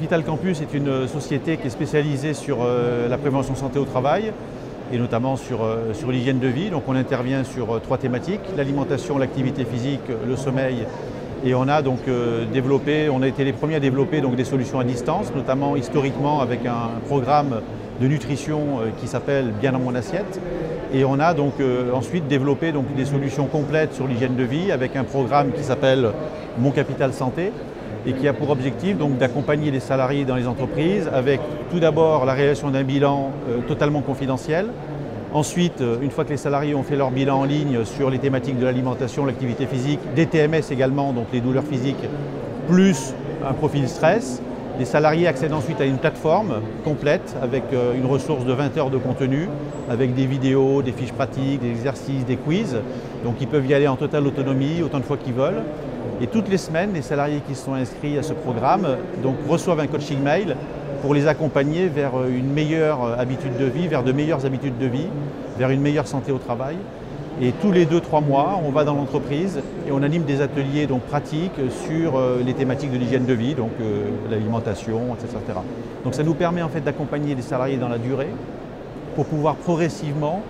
Vital Campus est une société qui est spécialisée sur la prévention santé au travail et notamment sur l'hygiène de vie. Donc on intervient sur 3 thématiques, l'alimentation, l'activité physique, le sommeil. Et on a donc on a été les premiers à développer donc des solutions à distance, notamment historiquement avec un programme de nutrition qui s'appelle Bien dans mon assiette. Et on a donc ensuite développé donc des solutions complètes sur l'hygiène de vie avec un programme qui s'appelle Mon Capital Santé et qui a pour objectif donc d'accompagner les salariés dans les entreprises avec tout d'abord la réalisation d'un bilan totalement confidentiel. Ensuite, une fois que les salariés ont fait leur bilan en ligne sur les thématiques de l'alimentation, l'activité physique, des TMS également, donc les douleurs physiques, plus un profil stress, les salariés accèdent ensuite à une plateforme complète avec une ressource de 20 heures de contenu, avec des vidéos, des fiches pratiques, des exercices, des quiz. Donc ils peuvent y aller en totale autonomie, autant de fois qu'ils veulent. Et toutes les semaines, les salariés qui sont inscrits à ce programme donc, reçoivent un coaching mail pour les accompagner vers une meilleure habitude de vie, vers de meilleures habitudes de vie, vers une meilleure santé au travail. Et tous les 2-3 mois, on va dans l'entreprise et on anime des ateliers donc, pratiques sur les thématiques de l'hygiène de vie, donc l'alimentation, etc. Donc ça nous permet en fait d'accompagner les salariés dans la durée pour pouvoir progressivement,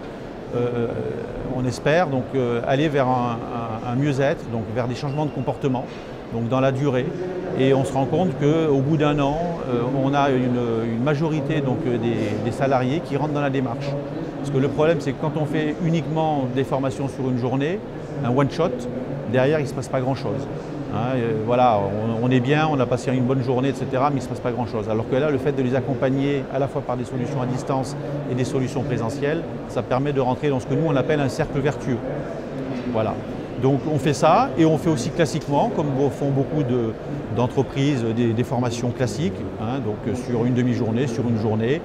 on espère, donc, aller vers un mieux-être, donc vers des changements de comportement, donc dans la durée. Et on se rend compte qu'au bout d'un an, on a une majorité donc, des salariés qui rentrent dans la démarche. Parce que le problème, c'est que quand on fait uniquement des formations sur une journée, un one-shot, derrière, il ne se passe pas grand-chose. Hein, voilà, on est bien, on a passé une bonne journée, etc., mais il ne se passe pas grand-chose. Alors que là, le fait de les accompagner à la fois par des solutions à distance et des solutions présentielles, ça permet de rentrer dans ce que nous, on appelle un cercle vertueux. Voilà. Donc on fait ça et on fait aussi classiquement, comme font beaucoup d'entreprises, des formations classiques, hein, donc sur une demi-journée, sur une journée.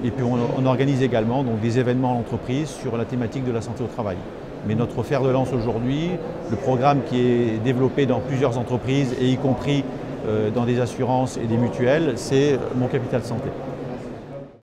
Et puis on organise également donc, des événements en entreprise sur la thématique de la santé au travail. Mais notre fer de lance aujourd'hui, le programme qui est développé dans plusieurs entreprises et y compris dans des assurances et des mutuelles, c'est Mon Capital Santé.